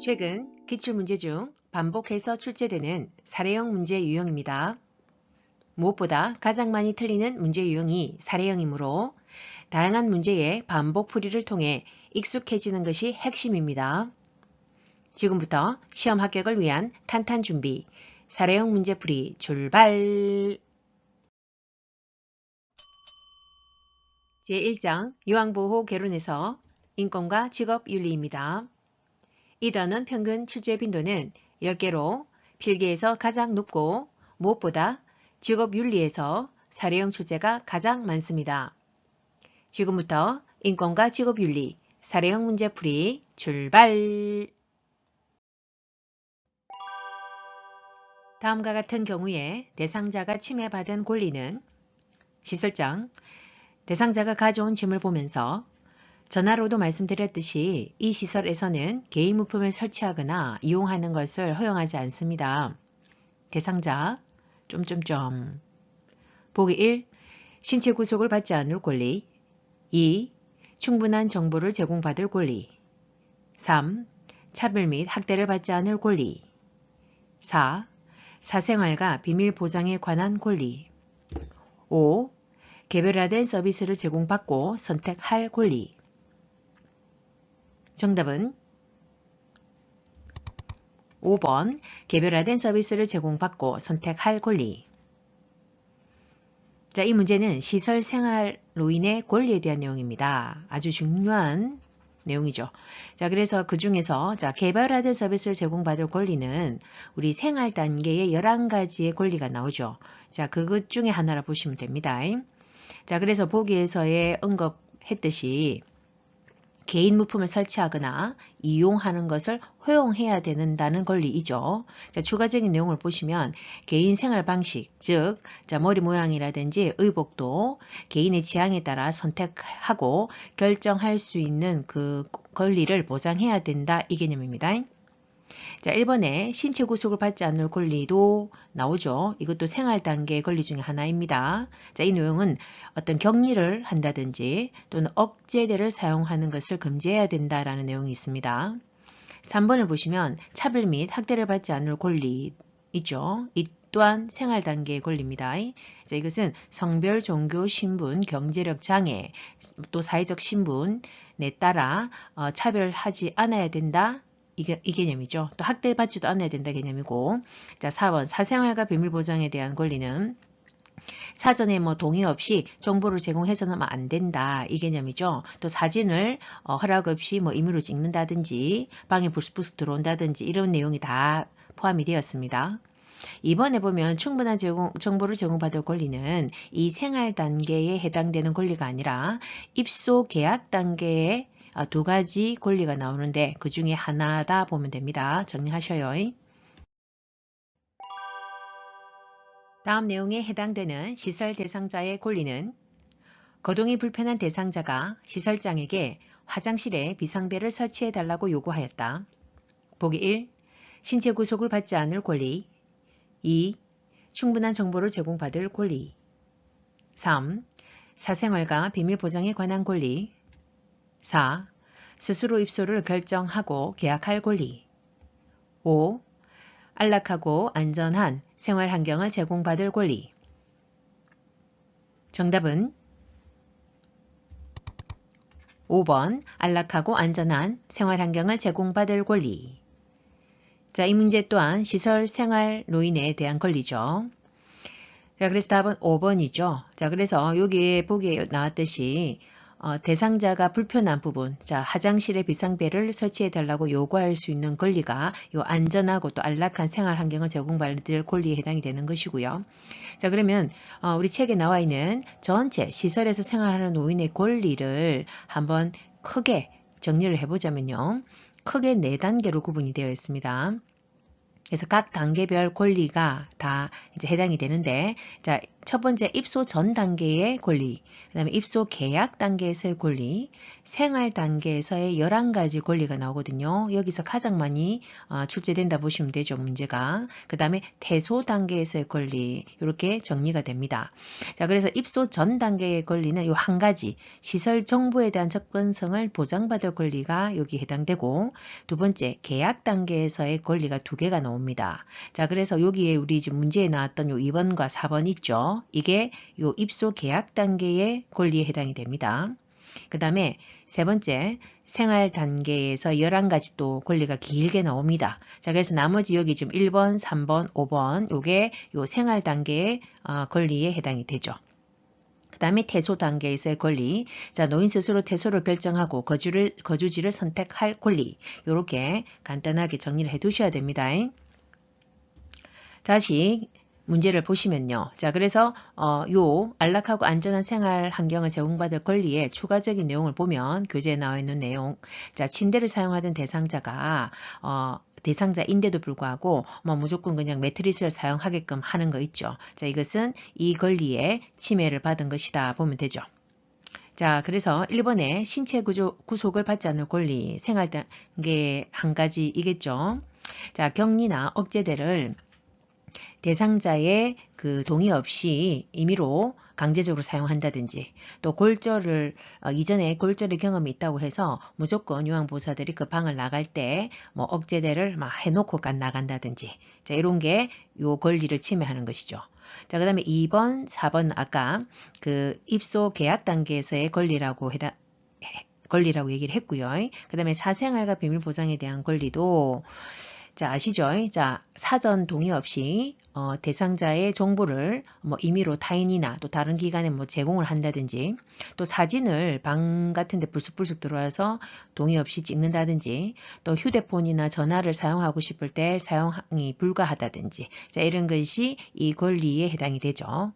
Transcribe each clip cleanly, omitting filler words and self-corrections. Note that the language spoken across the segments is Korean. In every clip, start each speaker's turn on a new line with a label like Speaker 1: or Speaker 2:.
Speaker 1: 최근 기출문제 중 반복해서 출제되는 사례형 문제 유형입니다. 무엇보다 가장 많이 틀리는 문제 유형이 사례형이므로 다양한 문제의 반복 풀이를 통해 익숙해지는 것이 핵심입니다. 지금부터 시험 합격을 위한 탄탄 준비, 사례형 문제풀이 출발! 제1장 유황보호 개론에서 인권과 직업윤리입니다. 이 단원 평균 출제 빈도는 10개로 필기에서 가장 높고 무엇보다 직업윤리에서 사례형 출제가 가장 많습니다. 지금부터 인권과 직업윤리, 사례형 문제풀이 출발! 다음과 같은 경우에 대상자가 침해받은 권리는 시설장, 대상자가 가져온 짐을 보면서 전화로도 말씀드렸듯이 이 시설에서는 개인 물품을 설치하거나 이용하는 것을 허용하지 않습니다. 대상자, 보기 1. 신체 구속을 받지 않을 권리 2. 충분한 정보를 제공받을 권리 3. 차별 및 학대를 받지 않을 권리 4. 사생활과 비밀 보장에 관한 권리 5. 개별화된 서비스를 제공받고 선택할 권리 정답은 5번 개별화된 서비스를 제공받고 선택할 권리. 자, 이 문제는 시설 생활로 인해 권리에 대한 내용입니다. 아주 중요한 내용이죠. 자, 그래서 그 중에서 개별화된 서비스를 제공받을 권리는 우리 생활 단계의 11가지의 권리가 나오죠. 자, 그것 중에 하나라 보시면 됩니다. 자, 그래서 보기에서의 언급했듯이 개인 물품을 설치하거나 이용하는 것을 허용해야 된다는 권리이죠. 자, 추가적인 내용을 보시면 개인 생활 방식, 즉 머리 모양이라든지 의복도 개인의 취향에 따라 선택하고 결정할 수 있는 그 권리를 보장해야 된다 이 개념입니다. 자, 1번에 신체 구속을 받지 않을 권리도 나오죠. 이것도 생활 단계의 권리 중에 하나입니다. 자, 이 내용은 어떤 격리를 한다든지 또는 억제제를 사용하는 것을 금지해야 된다라는 내용이 있습니다. 3번을 보시면 차별 및 학대를 받지 않을 권리 있죠. 이 또한 생활 단계의 권리입니다. 자, 이것은 성별, 종교, 신분, 경제력 장애, 또 사회적 신분에 따라 차별하지 않아야 된다. 이 개념이죠. 또 학대받지도 않아야 된다 개념이고. 자, 4번 사생활과 비밀 보장에 대한 권리는 사전에 동의 없이 정보를 제공해서는 안 된다 이 개념이죠. 또 사진을 허락 없이 임의로 찍는다든지 방에 불쑥 들어온다든지 이런 내용이 다 포함이 되었습니다. 이번에 보면 충분한 정보를 제공받을 권리는 이 생활 단계에 해당되는 권리가 아니라 입소 계약 단계에 2가지 권리가 나오는데 그 중에 하나다 보면 됩니다. 정리하셔요. 다음 내용에 해당되는 시설 대상자의 권리는 거동이 불편한 대상자가 시설장에게 화장실에 비상벨을 설치해 달라고 요구하였다. 보기 1. 신체 구속을 받지 않을 권리 2. 충분한 정보를 제공받을 권리 3. 사생활과 비밀 보장에 관한 권리 4. 스스로 입소를 결정하고 계약할 권리 5. 안락하고 안전한 생활 환경을 제공받을 권리 정답은 5번 안락하고 안전한 생활 환경을 제공받을 권리. 자, 이 문제 또한 시설 생활 노인에 대한 권리죠. 자, 그래서 답은 5번이죠. 자, 그래서 여기에 보기에 나왔듯이 대상자가 불편한 부분, 자, 화장실에 비상벨을 설치해 달라고 요구할 수 있는 권리가 요 안전하고 또 안락한 생활 환경을 제공받을 권리에 해당이 되는 것이고요. 자, 그러면 우리 책에 나와 있는 전체 시설에서 생활하는 노인의 권리를 한번 크게 정리를 해보자면요. 크게 4단계로 구분이 되어 있습니다. 그래서 각 단계별 권리가 다 이제 해당이 되는데, 자, 첫 번째 입소 전 단계의 권리, 그다음에 입소 계약 단계에서의 권리, 생활 단계에서의 11가지 권리가 나오거든요. 여기서 가장 많이 출제된다 보시면 되죠, 문제가. 그다음에 퇴소 단계에서의 권리, 이렇게 정리가 됩니다. 자, 그래서 입소 전 단계의 권리는 이 한 가지, 시설 정보에 대한 접근성을 보장받을 권리가 여기 해당되고, 두 번째, 계약 단계에서의 권리가 두 개가 나옵니다. 자, 그래서 여기에 우리 지금 문제에 나왔던 요 2번과 4번 있죠. 이게 요 입소 계약 단계의 권리에 해당이 됩니다. 그 다음에 세 번째, 생활 단계에서 11가지 또 권리가 길게 나옵니다. 자, 그래서 나머지 여기 지금 1번, 3번, 5번, 요게 요 생활 단계의 권리에 해당이 되죠. 그 다음에 퇴소 단계에서의 권리, 자, 노인 스스로 퇴소를 결정하고 거주지를 선택할 권리, 이렇게 간단하게 정리를 해 두셔야 됩니다. 다시 문제를 보시면요. 자, 그래서 요 안락하고 안전한 생활 환경을 제공받을 권리의 추가적인 내용을 보면 교재에 나와 있는 내용, 자, 침대를 사용하던 대상자가 대상자인데도 불구하고 무조건 그냥 매트리스를 사용하게끔 하는 거 있죠. 자, 이것은 이 권리에 침해를 받은 것이다 보면 되죠. 자, 그래서 1번에 신체 구속을 받지 않을 권리, 생활 단계 한 가지이겠죠. 자, 격리나 억제대를 대상자의 그 동의 없이 임의로 강제적으로 사용한다든지, 또 골절을 이전에 골절의 경험이 있다고 해서 무조건 요양보호사들이 그 방을 나갈 때 억제대를 막 해놓고 나간다든지, 자, 이런 게 요 권리를 침해하는 것이죠. 자, 그다음에 2번, 4번 아까 그 입소 계약 단계에서의 권리라고 얘기를 했고요. 그 다음에 사생활과 비밀 보장에 대한 권리도, 자, 아시죠? 자, 사전 동의 없이 대상자의 정보를 임의로 타인이나 또 다른 기관에 제공을 한다든지, 또 사진을 방 같은 데 불쑥불쑥 들어와서 동의 없이 찍는다든지, 또 휴대폰이나 전화를 사용하고 싶을 때 사용이 불가하다든지, 자, 이런 것이 이 권리에 해당이 되죠.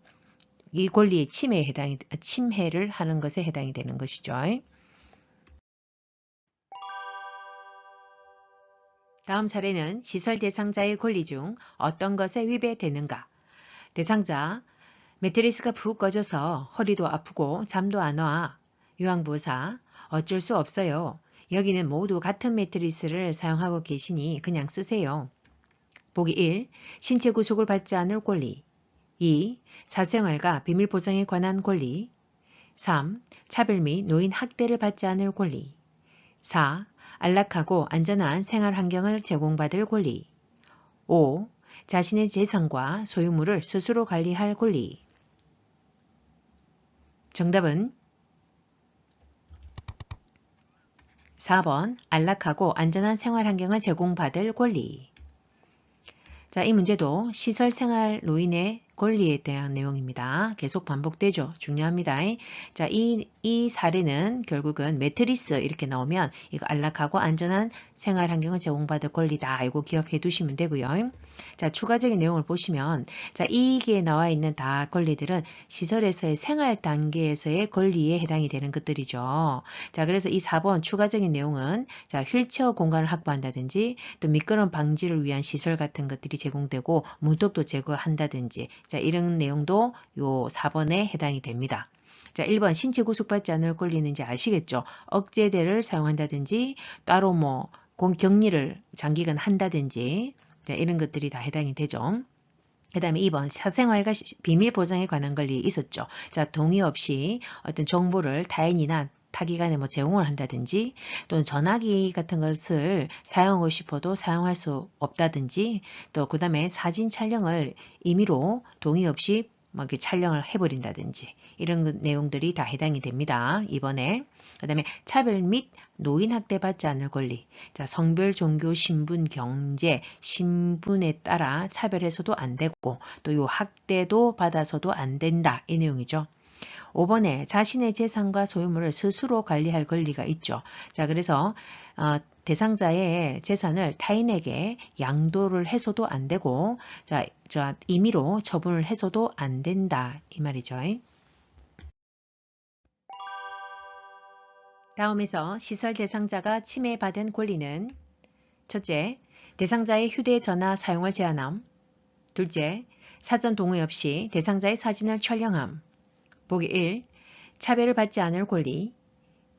Speaker 1: 이 권리의 침해를 하는 것에 해당이 되는 것이죠. 다음 사례는 시설 대상자의 권리 중 어떤 것에 위배되는가? 대상자, 매트리스가 푹 꺼져서 허리도 아프고 잠도 안 와. 요양보호사, 어쩔 수 없어요. 여기는 모두 같은 매트리스를 사용하고 계시니 그냥 쓰세요. 보기 1. 신체 구속을 받지 않을 권리. 2. 사생활과 비밀 보장에 관한 권리. 3. 차별 및 노인 학대를 받지 않을 권리. 4. 안락하고 안전한 생활 환경을 제공받을 권리. 5. 자신의 재산과 소유물을 스스로 관리할 권리. 정답은 4번 안락하고 안전한 생활 환경을 제공받을 권리. 자, 이 문제도 시설 생활 노인의 권리에 대한 내용입니다. 계속 반복되죠. 중요합니다. 자, 이 사례는 결국은 매트리스 이렇게 나오면 이거 안락하고 안전한 생활 환경을 제공받을 권리다. 이거 기억해 두시면 되고요. 자, 추가적인 내용을 보시면, 자, 이게 나와 있는 다 권리들은 시설에서의 생활 단계에서의 권리에 해당이 되는 것들이죠. 자, 그래서 이 4번 추가적인 내용은, 자, 휠체어 공간을 확보한다든지, 또 미끄럼 방지를 위한 시설 같은 것들이 제공되고, 문턱도 제거한다든지, 자, 이런 내용도 요 4번에 해당이 됩니다. 자, 1번 신체 구속받지 않을 권리는 이제 아시겠죠? 억제대를 사용한다든지, 따로 격리를 장기간 한다든지, 자, 이런 것들이 다 해당이 되죠. 그 다음에 2번 사생활과 비밀 보장에 관한 권리 있었죠. 자, 동의 없이 어떤 정보를 타인이나 타기관에 제공을 한다든지, 또는 전화기 같은 것을 사용하고 싶어도 사용할 수 없다든지, 또 그 다음에 사진 촬영을 임의로 동의 없이 이렇게 촬영을 해버린다든지, 이런 내용들이 다 해당이 됩니다. 이번에. 그 다음에 차별 및 노인 학대 받지 않을 권리. 자, 성별, 종교, 신분, 경제, 신분에 따라 차별해서도 안 되고, 또 요 학대도 받아서도 안 된다. 이 내용이죠. 5번에 자신의 재산과 소유물을 스스로 관리할 권리가 있죠. 자, 그래서 대상자의 재산을 타인에게 양도를 해서도 안 되고, 자, 임의로 처분을 해서도 안 된다. 이 말이죠. 다음에서 시설 대상자가 침해받은 권리는 첫째, 대상자의 휴대전화 사용을 제한함. 둘째, 사전 동의 없이 대상자의 사진을 촬영함. 보기 1. 차별을 받지 않을 권리.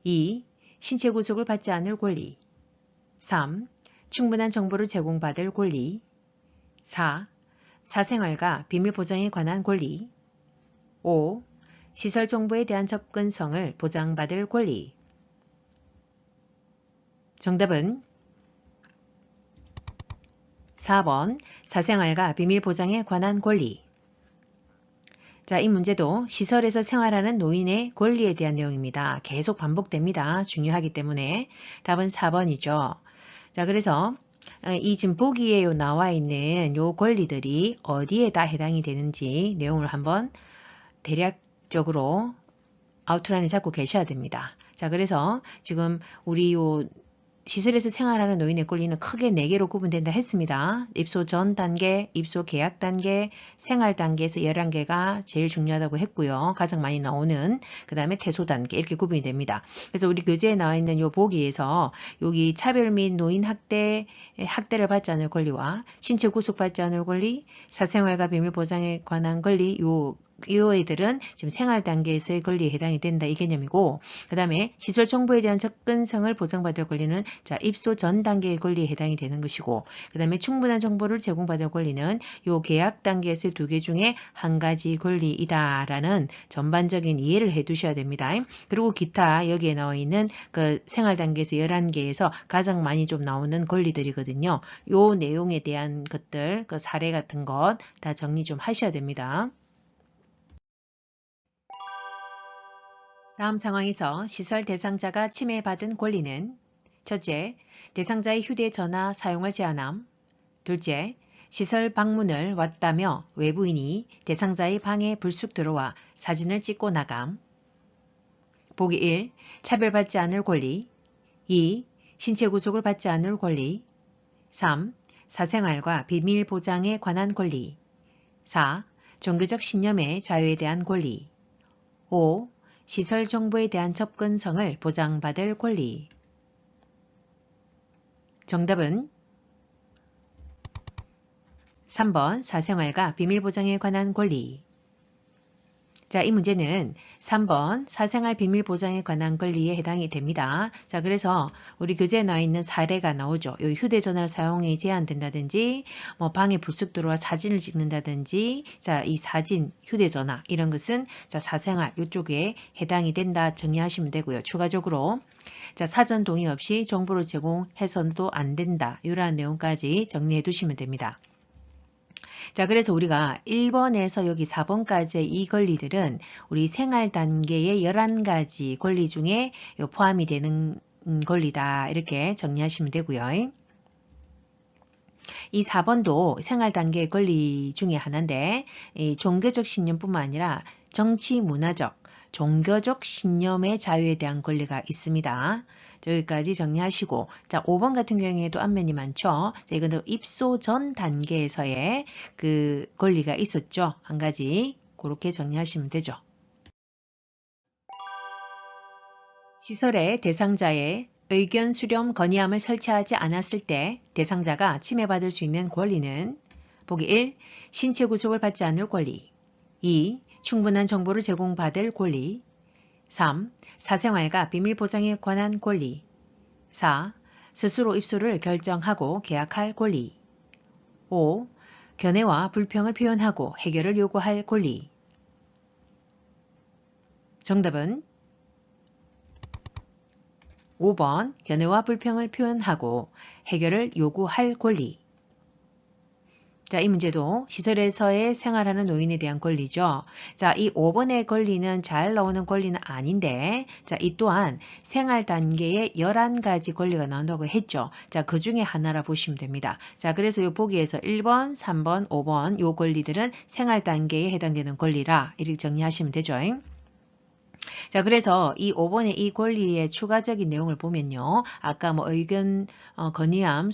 Speaker 1: 2. 신체 구속을 받지 않을 권리. 3. 충분한 정보를 제공받을 권리. 4. 사생활과 비밀 보장에 관한 권리. 5. 시설 정보에 대한 접근성을 보장받을 권리. 정답은 4번 사생활과 비밀 보장에 관한 권리. 자, 이 문제도 시설에서 생활하는 노인의 권리에 대한 내용입니다. 계속 반복됩니다. 중요하기 때문에 답은 4번이죠. 자, 그래서 이 지금 보기에 나와 있는 요 권리들이 어디에다 해당이 되는지 내용을 한번 대략적으로 아우트라인을 잡고 계셔야 됩니다. 자, 그래서 지금 우리 요 시설에서 생활하는 노인의 권리는 크게 4개로 구분된다 했습니다. 입소 전 단계, 입소 계약 단계, 생활 단계에서 11개가 제일 중요하다고 했고요. 가장 많이 나오는 그 다음에 퇴소 단계 이렇게 구분이 됩니다. 그래서 우리 교재에 나와 있는 요 보기에서 여기 차별 및 노인 학대를 받지 않을 권리와 신체 구속받지 않을 권리, 사생활과 비밀 보장에 관한 권리 이 애들은 지금 생활 단계에서의 권리에 해당이 된다 이 개념이고, 그 다음에 시설 정보에 대한 접근성을 보장받을 권리는 자 입소 전 단계의 권리에 해당이 되는 것이고, 그 다음에 충분한 정보를 제공받을 권리는 요 계약 단계에서의 2개 중에 한 가지 권리이다라는 전반적인 이해를 해두셔야 됩니다. 그리고 기타 여기에 나와 있는 그 생활 단계에서 11개에서 가장 많이 좀 나오는 권리들이거든요. 요 내용에 대한 것들, 그 사례 같은 것 다 정리 좀 하셔야 됩니다. 다음 상황에서 시설 대상자가 침해받은 권리는 첫째, 대상자의 휴대전화 사용을 제한함. 둘째, 시설 방문을 왔다며 외부인이 대상자의 방에 불쑥 들어와 사진을 찍고 나감. 보기 1. 차별받지 않을 권리. 2. 신체 구속을 받지 않을 권리. 3. 사생활과 비밀 보장에 관한 권리. 4. 종교적 신념의 자유에 대한 권리. 5. 시설 정보에 대한 접근성을 보장받을 권리. 정답은 3번 사생활과 비밀 보장에 관한 권리. 자, 이 문제는 3번 사생활 비밀 보장에 관한 권리에 해당이 됩니다. 자, 그래서 우리 교재에 나와 있는 사례가 나오죠. 요 휴대전화를 사용이 제한된다든지, 뭐 방에 불쑥 들어와 사진을 찍는다든지, 자, 이 사진, 휴대전화 이런 것은 자, 사생활 이쪽에 해당이 된다 정리하시면 되고요. 추가적으로 자, 사전 동의 없이 정보를 제공해서도 안 된다. 이러한 내용까지 정리해 두시면 됩니다. 자, 그래서 우리가 1번에서 여기 4번까지의 이 권리들은 우리 생활 단계의 11가지 권리 중에 포함이 되는 권리다. 이렇게 정리하시면 되고요. 이 4번도 생활 단계의 권리 중에 하나인데, 이 종교적 신념뿐만 아니라 정치, 문화적, 종교적 신념의 자유에 대한 권리가 있습니다. 여기까지 정리하시고, 자, 5번 같은 경우에도 앞면이 많죠. 자, 이거는 입소 전 단계에서의 그 권리가 있었죠. 한 가지. 그렇게 정리하시면 되죠. 시설의 대상자의 의견 수렴 건의함을 설치하지 않았을 때 대상자가 침해받을 수 있는 권리는 보기 1. 신체 구속을 받지 않을 권리. 2. 충분한 정보를 제공받을 권리. 3. 사생활과 비밀 보장에 관한 권리. 4. 스스로 입소를 결정하고 계약할 권리. 5. 견해와 불평을 표현하고 해결을 요구할 권리. 정답은 5번 견해와 불평을 표현하고 해결을 요구할 권리. 자, 이 문제도 시설에서의 생활하는 노인에 대한 권리죠. 자, 이 5번의 권리는 잘 나오는 권리는 아닌데, 자, 이 또한 생활 단계에 11가지 권리가 나온다고 했죠. 자, 그 중에 하나라 보시면 됩니다. 자, 그래서 이 보기에서 1번, 3번, 5번 요 권리들은 생활 단계에 해당되는 권리라 이렇게 정리하시면 되죠. 자, 그래서 이 5번의 이 권리의 추가적인 내용을 보면요. 아까 뭐 의견 건의함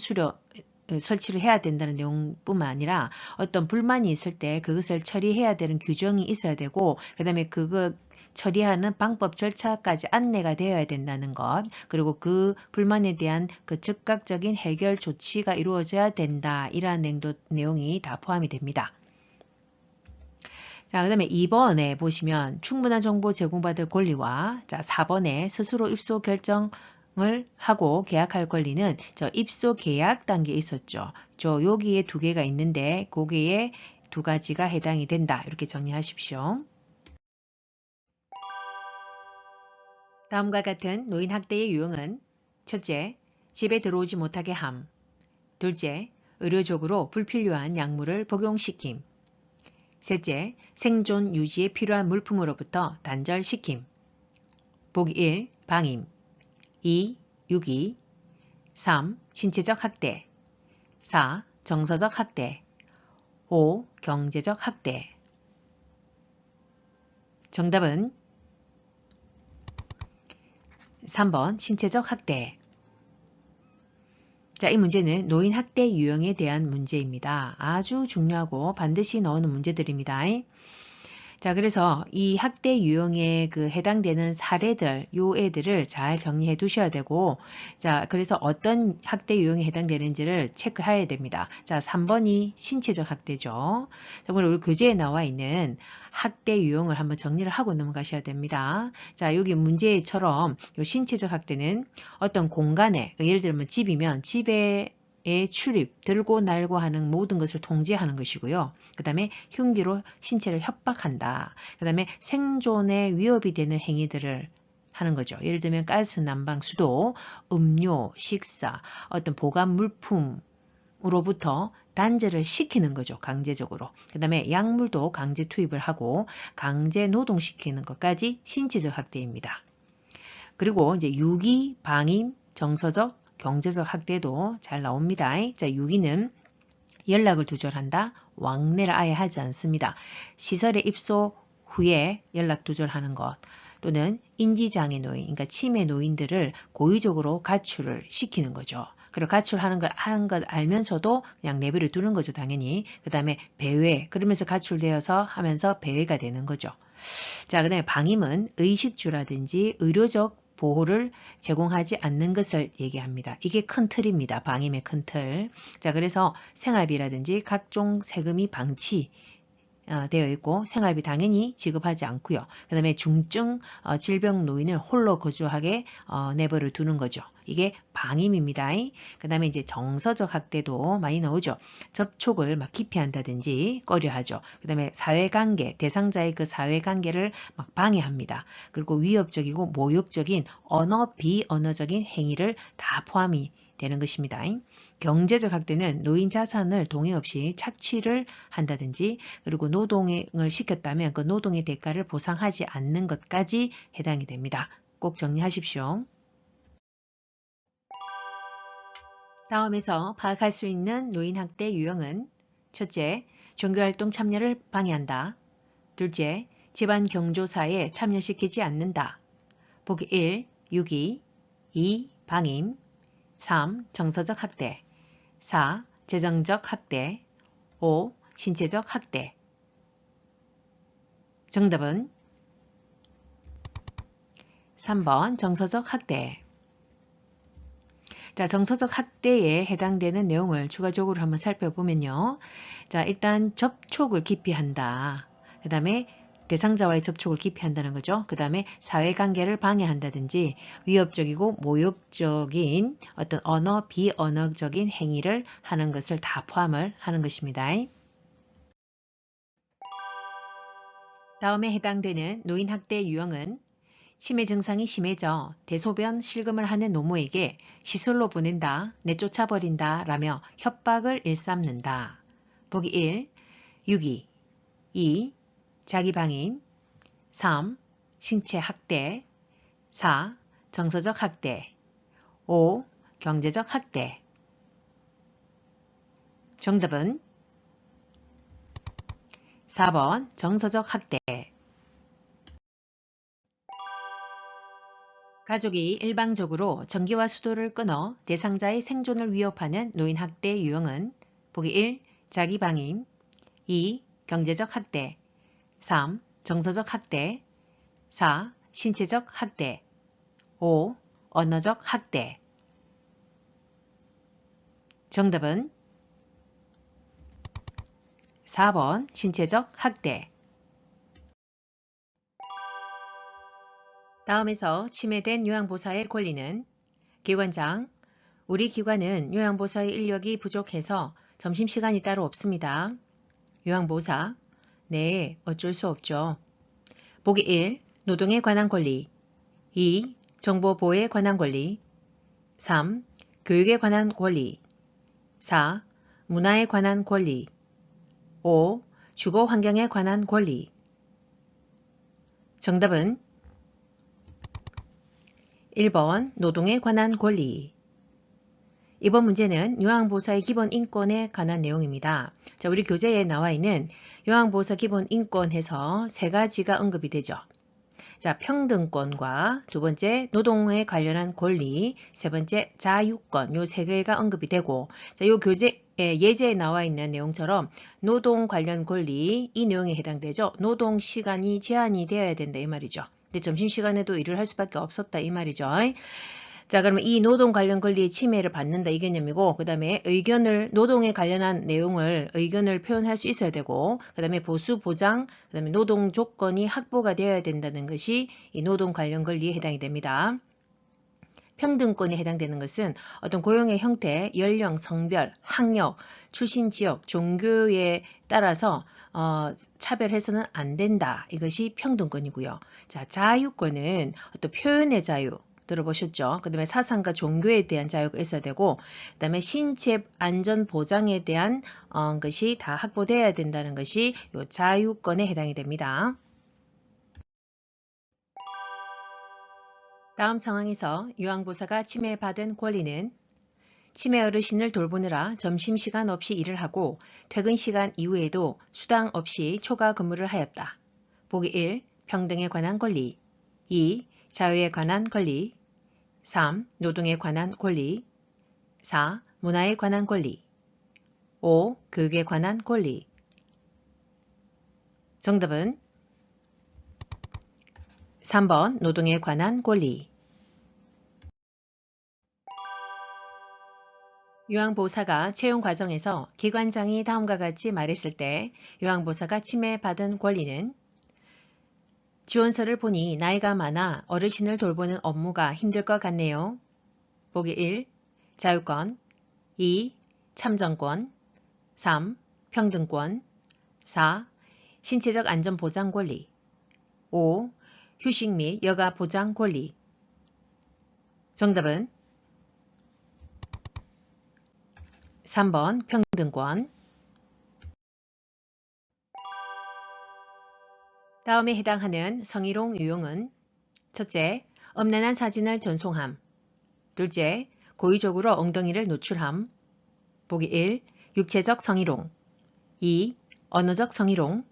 Speaker 1: 설치를 해야 된다는 내용뿐만 아니라 어떤 불만이 있을 때 그것을 처리해야 되는 규정이 있어야 되고, 그 다음에 그거 처리하는 방법 절차까지 안내가 되어야 된다는 것, 그리고 그 불만에 대한 그 즉각적인 해결 조치가 이루어져야 된다. 이러한 내용이 다 포함이 됩니다. 자, 그 다음에 2번에 보시면 충분한 정보 제공받을 권리와, 자, 4번에 스스로 입소 결정을 하고 계약할 권리는 저 입소 계약 단계에 있었죠. 저 여기에 두 개가 있는데 거기에 두 가지가 해당이 된다. 이렇게 정리하십시오. 다음과 같은 노인 학대의 유형은 첫째, 집에 들어오지 못하게 함. 둘째, 의료적으로 불필요한 약물을 복용시킴. 셋째, 생존 유지에 필요한 물품으로부터 단절시킴. 보기 1. 방임 2. 유기 3. 신체적 학대 4. 정서적 학대 5. 경제적 학대. 정답은 3번 신체적 학대. 자, 이 문제는 노인 학대 유형에 대한 문제입니다. 아주 중요하고 반드시 나오는 문제들입니다. 자, 그래서 이 학대 유형에 그 해당되는 사례들, 요 애들을 잘 정리해 두셔야 되고, 자, 그래서 어떤 학대 유형에 해당되는지를 체크해야 됩니다. 자, 3번이 신체적 학대죠. 자, 그럼 우리 교재에 나와 있는 학대 유형을 한번 정리를 하고 넘어가셔야 됩니다. 자, 여기 문제처럼 요 신체적 학대는 어떤 공간에, 예를 들면 집이면 집에 출입, 들고 날고 하는 모든 것을 통제하는 것이고요. 그 다음에 흉기로 신체를 협박한다. 그 다음에 생존에 위협이 되는 행위들을 하는 거죠. 예를 들면 가스, 난방, 수도, 음료, 식사, 어떤 보관 물품으로부터 단절을 시키는 거죠. 강제적으로. 그 다음에 약물도 강제 투입을 하고 강제 노동시키는 것까지 신체적 학대입니다. 그리고 이제 유기, 방임, 정서적, 경제적 학대도 잘 나옵니다. 자, 유기는 연락을 두절한다. 왕래를 아예 하지 않습니다. 시설에 입소 후에 연락 두절하는 것 또는 인지장애 노인, 그러니까 치매 노인들을 고의적으로 가출을 시키는 거죠. 그리고 가출하는 걸 하는 것 알면서도 그냥 내버려 두는 거죠, 당연히. 그 다음에 배회, 그러면서 가출되어서 하면서 배회가 되는 거죠. 자, 그 다음에 방임은 의식주라든지 의료적 보호를 제공하지 않는 것을 얘기합니다. 이게 큰 틀입니다. 방임의 큰 틀. 자, 그래서 생활비라든지 각종 세금이 방치 되어 있고 생활비 당연히 지급하지 않고요. 그 다음에 중증 질병 노인을 홀로 거주하게 내버려 두는 거죠. 이게 방임입니다. 그 다음에 이제 정서적 학대도 많이 나오죠. 접촉을 막 기피한다든지 꺼려하죠. 그 다음에 사회관계, 대상자의 그 사회관계를 막 방해합니다. 그리고 위협적이고 모욕적인 언어, 비언어적인 행위를 다 포함이 되는 것입니다. 경제적 학대는 노인 자산을 동의 없이 착취를 한다든지 그리고 노동을 시켰다면 그 노동의 대가를 보상하지 않는 것까지 해당이 됩니다. 꼭 정리하십시오. 다음에서 파악할 수 있는 노인 학대 유형은 첫째, 종교활동 참여를 방해한다. 둘째, 집안 경조사에 참여시키지 않는다. 보기 1. 유기 2. 방임 3. 정서적 학대 4. 재정적 학대 5. 신체적 학대. 정답은 3번 정서적 학대. 자, 정서적 학대에 해당되는 내용을 추가적으로 한번 살펴보면요. 자, 일단 접촉을 기피한다. 그 다음에 대상자와의 접촉을 기피한다는 거죠. 그 다음에 사회관계를 방해한다든지 위협적이고 모욕적인 어떤 언어, 비언어적인 행위를 하는 것을 다 포함을 하는 것입니다. 다음에 해당되는 노인 학대 유형은 치매 증상이 심해져 대소변 실금을 하는 노모에게 시설로 보낸다, 내쫓아버린다 라며 협박을 일삼는다. 보기 1. 유기 2. 자기방임 3. 신체 학대 4. 정서적 학대 5. 경제적 학대. 정답은 4번 정서적 학대. 가족이 일방적으로 전기와 수도를 끊어 대상자의 생존을 위협하는 노인 학대 유형은 보기 1. 자기방임 2. 경제적 학대 3. 정서적 학대 4. 신체적 학대. 5. 언어적 학대. 정답은 4번 신체적 학대. 다음에서 침해된 요양보호사의 권리는 기관장, 우리 기관은 요양보호사의 인력이 부족해서 점심시간이 따로 없습니다. 요양보호사, 네, 어쩔 수 없죠. 보기 1. 노동에 관한 권리. 2. 정보보호에 관한 권리. 3. 교육에 관한 권리. 4. 문화에 관한 권리. 5. 주거 환경에 관한 권리. 정답은 1번 노동에 관한 권리. 이번 문제는 요양보호사의 기본 인권에 관한 내용입니다. 자, 우리 교재에 나와 있는 요양보호사 기본 인권에서 세 가지가 언급이 되죠. 자, 평등권과 두 번째 노동에 관련한 권리, 세 번째 자유권, 요 세 개가 언급이 되고, 자, 요 교재 예제에 나와 있는 내용처럼 노동 관련 권리 이 내용에 해당되죠. 노동 시간이 제한이 되어야 된다 이 말이죠. 근데 점심시간에도 일을 할 수밖에 없었다 이 말이죠. 자, 그러면 이 노동 관련 권리의 침해를 받는다 이 개념이고, 그 다음에 노동에 관련한 내용을 의견을 표현할 수 있어야 되고, 그 다음에 보수 보장, 그 다음에 노동 조건이 확보가 되어야 된다는 것이 이 노동 관련 권리에 해당이 됩니다. 평등권에 해당되는 것은 어떤 고용의 형태, 연령, 성별, 학력, 출신 지역, 종교에 따라서 차별해서는 안 된다. 이것이 평등권이고요. 자, 자유권은 어떤 표현의 자유, 들어보셨죠? 그 다음에 사상과 종교에 대한 자유가 있어야 되고, 그 다음에 신체 안전 보장에 대한 것이 다 확보되어야 된다는 것이 이 자유권에 해당이 됩니다. 다음 상황에서 요양보호사가 침해받은 권리는 치매 어르신을 돌보느라 점심시간 없이 일을 하고 퇴근 시간 이후에도 수당 없이 초과 근무를 하였다. 보기 1. 평등에 관한 권리. 2. 자유에 관한 권리. 3. 노동에 관한 권리. 4. 문화에 관한 권리. 5. 교육에 관한 권리. 정답은 3번 노동에 관한 권리. 요양보호사가 채용 과정에서 기관장이 다음과 같이 말했을 때 요양보호사가 침해받은 권리는 지원서를 보니 나이가 많아 어르신을 돌보는 업무가 힘들 것 같네요. 보기 1. 자유권. 2. 참정권. 3. 평등권. 4. 신체적 안전 보장 권리. 5. 휴식 및 여가 보장 권리. 정답은 3번 평등권. 다음에 해당하는 성희롱 유형은 첫째, 음란한 사진을 전송함. 둘째, 고의적으로 엉덩이를 노출함. 보기 1. 육체적 성희롱. 2. 언어적 성희롱.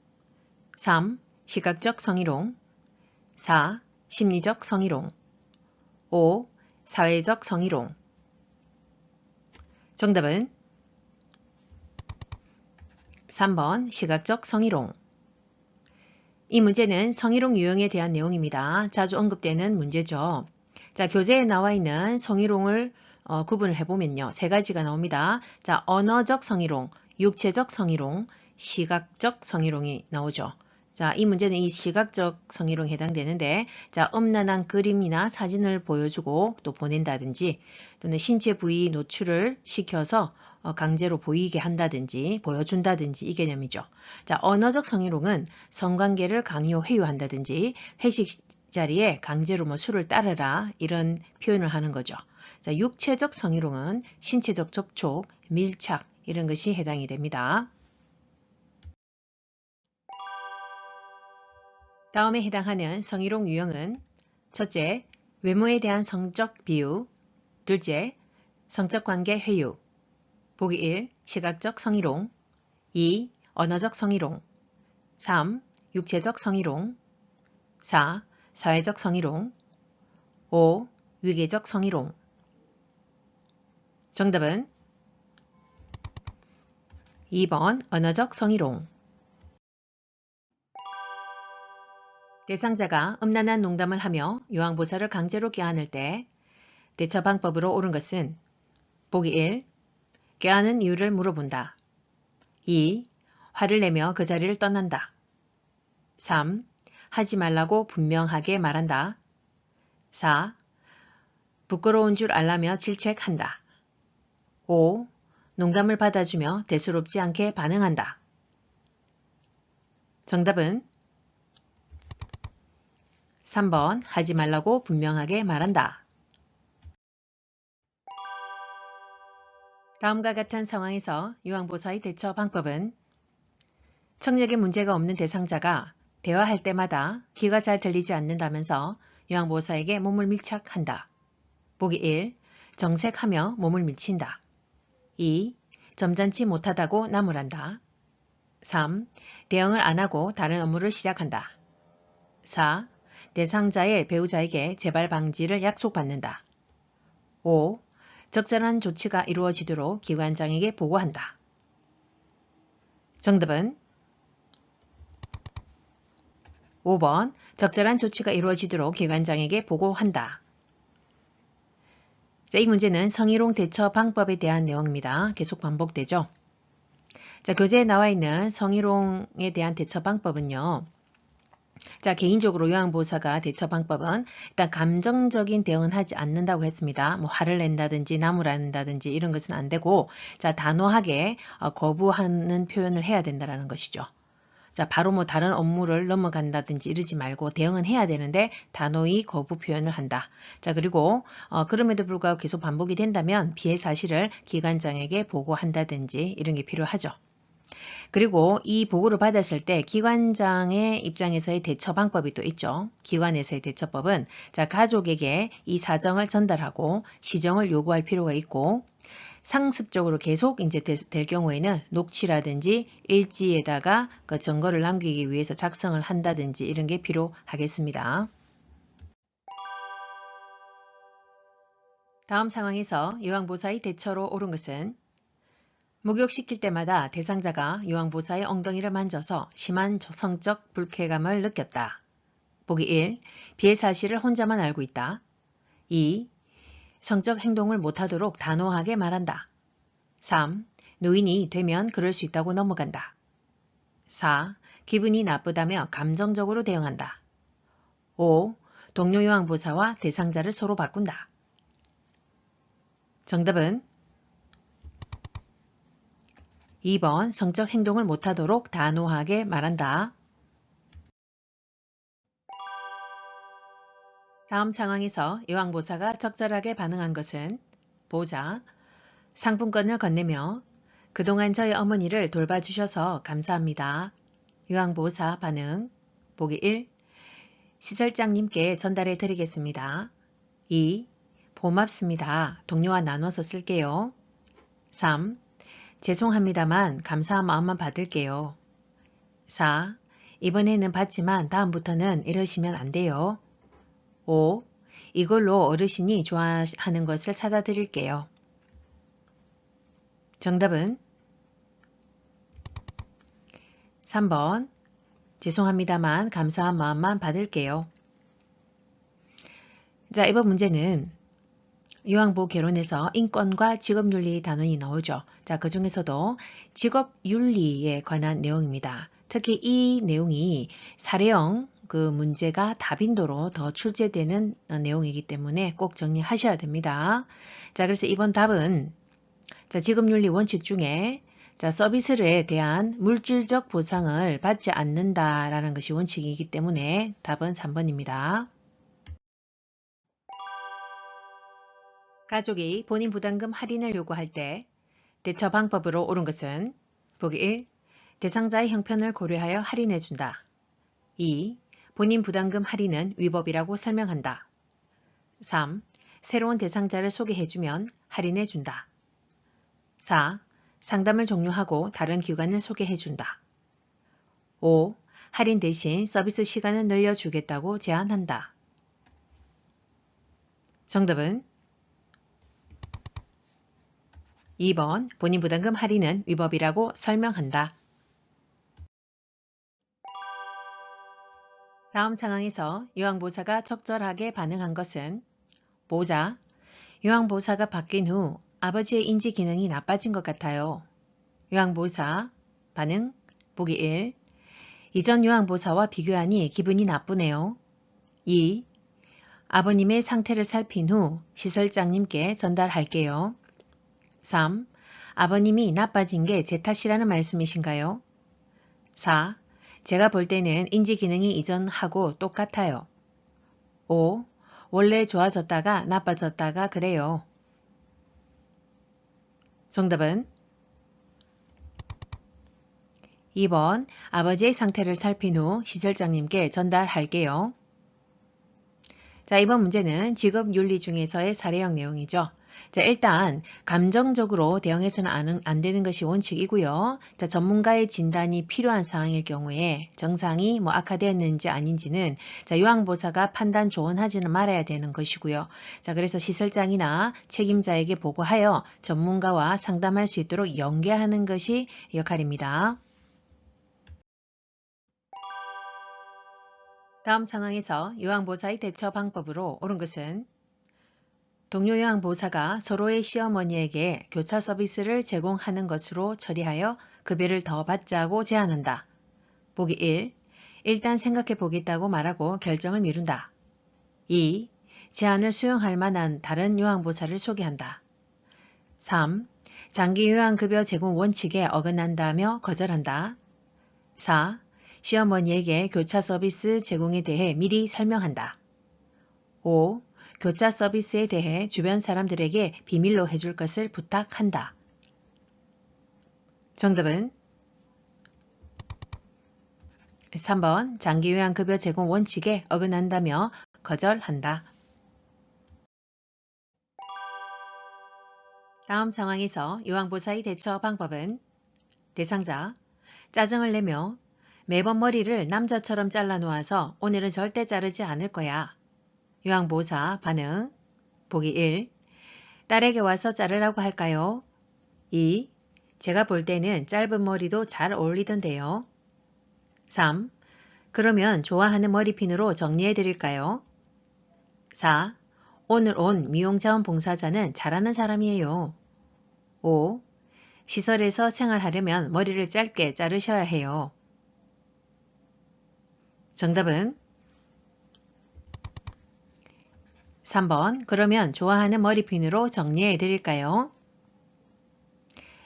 Speaker 1: 3. 시각적 성희롱. 4. 심리적 성희롱. 5. 사회적 성희롱. 정답은 3번 시각적 성희롱. 이 문제는 성희롱 유형에 대한 내용입니다. 자주 언급되는 문제죠. 자, 교재에 나와 있는 성희롱을 구분을 해보면요. 세 가지가 나옵니다. 자, 언어적 성희롱, 육체적 성희롱, 시각적 성희롱이 나오죠. 자, 이 문제는 이 시각적 성희롱에 해당되는데, 자, 음란한 그림이나 사진을 보여주고 또 보낸다든지, 또는 신체 부위 노출을 시켜서 강제로 보이게 한다든지, 보여준다든지 이 개념이죠. 자, 언어적 성희롱은 성관계를 강요 회유한다든지, 회식 자리에 강제로 뭐 술을 따르라 이런 표현을 하는 거죠. 자, 육체적 성희롱은 신체적 접촉, 밀착 이런 것이 해당이 됩니다. 다음에 해당하는 성희롱 유형은 첫째, 외모에 대한 성적 비유. 둘째, 성적 관계 회유. 보기 1. 시각적 성희롱. 2. 언어적 성희롱. 3. 육체적 성희롱. 4. 사회적 성희롱. 5. 위계적 성희롱. 정답은 2번 언어적 성희롱. 대상자가 음란한 농담을 하며 요양보살을 강제로 껴안을 때 대처 방법으로 옳은 것은 보기 1. 껴안은 이유를 물어본다. 2. 화를 내며 그 자리를 떠난다. 3. 하지 말라고 분명하게 말한다. 4. 부끄러운 줄 알라며 질책한다. 5. 농담을 받아주며 대수롭지 않게 반응한다. 정답은 3번 하지 말라고 분명하게 말한다. 다음과 같은 상황에서 요양보살의 대처 방법은 청력에 문제가 없는 대상자가 대화할 때마다 귀가 잘 들리지 않는다면서 요양보살에게 몸을 밀착한다. 보기 1. 정색하며 몸을 밀친다. 2. 점잖지 못하다고 나무란다. 3. 대응을 안 하고 다른 업무를 시작한다. 4. 대상자의 배우자에게 재발 방지를 약속받는다. 5. 적절한 조치가 이루어지도록 기관장에게 보고한다. 정답은 5번 적절한 조치가 이루어지도록 기관장에게 보고한다. 자, 이 문제는 성희롱 대처 방법에 대한 내용입니다. 계속 반복되죠. 자, 교재에 나와 있는 성희롱에 대한 대처 방법은요. 자, 개인적으로 요양보호사가 대처 방법은 일단 감정적인 대응은 하지 않는다고 했습니다. 뭐 화를 낸다든지 나무란다든지 이런 것은 안 되고 자, 단호하게 거부하는 표현을 해야 된다는 것이죠. 자, 바로 뭐 다른 업무를 넘어간다든지 이러지 말고 대응은 해야 되는데 단호히 거부 표현을 한다. 자, 그리고 그럼에도 불구하고 계속 반복이 된다면 피해 사실을 기관장에게 보고한다든지 이런 게 필요하죠. 그리고 이 보고를 받았을 때 기관장의 입장에서의 대처 방법이 또 있죠. 기관에서의 대처법은 자, 가족에게 이 사정을 전달하고 시정을 요구할 필요가 있고 상습적으로 계속 이제 될 경우에는 녹취라든지 일지에다가 그 증거를 남기기 위해서 작성을 한다든지 이런 게 필요하겠습니다. 다음 상황에서 요양보호사의 대처로 옳은 것은 목욕시킬 때마다 대상자가 요양보호사의 엉덩이를 만져서 심한 성적 불쾌감을 느꼈다. 보기 1. 피해 사실을 혼자만 알고 있다. 2. 성적 행동을 못하도록 단호하게 말한다. 3. 노인이 되면 그럴 수 있다고 넘어간다. 4. 기분이 나쁘다며 감정적으로 대응한다. 5. 동료 요양보호사와 대상자를 서로 바꾼다. 정답은 2번 성적 행동을 못하도록 단호하게 말한다. 다음 상황에서 요양보호사가 적절하게 반응한 것은 보호자, 상품권을 건네며 그동안 저희 어머니를 돌봐주셔서 감사합니다. 요양보호사 반응 보기 1. 시설장님께 전달해 드리겠습니다. 2. 고맙습니다. 동료와 나눠서 쓸게요. 3. 죄송합니다만 감사한 마음만 받을게요. 4. 이번에는 받지만 다음부터는 이러시면 안 돼요. 5. 이걸로 어르신이 좋아하는 것을 사다 드릴게요. 정답은 3번 죄송합니다만 감사한 마음만 받을게요. 자, 이번 문제는 요양보호 개론에서 인권과 직업윤리 단원이 나오죠. 자, 그 중에서도 직업윤리에 관한 내용입니다. 특히 이 내용이 사례형 그 문제가 다빈도로 더 출제되는 내용이기 때문에 꼭 정리하셔야 됩니다. 자, 그래서 이번 답은 자, 직업윤리 원칙 중에 자, 서비스에 대한 물질적 보상을 받지 않는다라는 것이 원칙이기 때문에 답은 3번입니다. 가족이 본인 부담금 할인을 요구할 때 대처 방법으로 옳은 것은 보기 1. 대상자의 형편을 고려하여 할인해준다. 2. 본인 부담금 할인은 위법이라고 설명한다. 3. 새로운 대상자를 소개해주면 할인해준다. 4. 상담을 종료하고 다른 기관을 소개해준다. 5. 할인 대신 서비스 시간을 늘려주겠다고 제안한다. 정답은 2번 본인 부담금 할인은 위법이라고 설명한다. 다음 상황에서 요양보호사가 적절하게 반응한 것은 보호자, 요양보호사가 바뀐 후 아버지의 인지 기능이 나빠진 것 같아요. 요양보호사, 반응, 보기 1. 이전 요양보호사와 비교하니 기분이 나쁘네요. 2. 아버님의 상태를 살핀 후 시설장님께 전달할게요. 3. 아버님이 나빠진 게 제 탓이라는 말씀이신가요? 4. 제가 볼 때는 인지 기능이 이전하고 똑같아요. 5. 원래 좋아졌다가 나빠졌다가 그래요. 정답은 2번 아버지의 상태를 살핀 후 시설장님께 전달할게요. 자, 이번 문제는 직업윤리 중에서의 사례형 내용이죠. 자, 일단 감정적으로 대응해서는 안 되는 것이 원칙이고요. 자, 전문가의 진단이 필요한 상황일 경우에 정상이 악화되었는지 아닌지는 자, 요양보호사가 판단 조언하지는 말아야 되는 것이고요. 자, 그래서 시설장이나 책임자에게 보고하여 전문가와 상담할 수 있도록 연계하는 것이 역할입니다. 다음 상황에서 요양보호사의 대처 방법으로 옳은 것은 동료 요양보호사가 서로의 시어머니에게 교차 서비스를 제공하는 것으로 처리하여 급여를 더 받자고 제안한다. 보기 1. 일단 생각해 보겠다고 말하고 결정을 미룬다. 2. 제안을 수용할 만한 다른 요양보호사를 소개한다. 3. 장기 요양급여 제공 원칙에 어긋난다며 거절한다. 4. 시어머니에게 교차 서비스 제공에 대해 미리 설명한다. 5. 교차 서비스에 대해 주변 사람들에게 비밀로 해줄 것을 부탁한다. 정답은 3번 장기요양급여 제공 원칙에 어긋난다며 거절한다. 다음 상황에서 요양보호사의 대처 방법은 대상자, 짜증을 내며 매번 머리를 남자처럼 잘라놓아서 오늘은 절대 자르지 않을 거야. 요양보호사 반응 보기 1. 딸에게 와서 자르라고 할까요? 2. 제가 볼 때는 짧은 머리도 잘 어울리던데요. 3. 그러면 좋아하는 머리핀으로 정리해 드릴까요? 4. 오늘 온 미용자원봉사자는 잘하는 사람이에요. 5. 시설에서 생활하려면 머리를 짧게 자르셔야 해요. 정답은 3번 그러면 좋아하는 머리핀으로 정리해 드릴까요?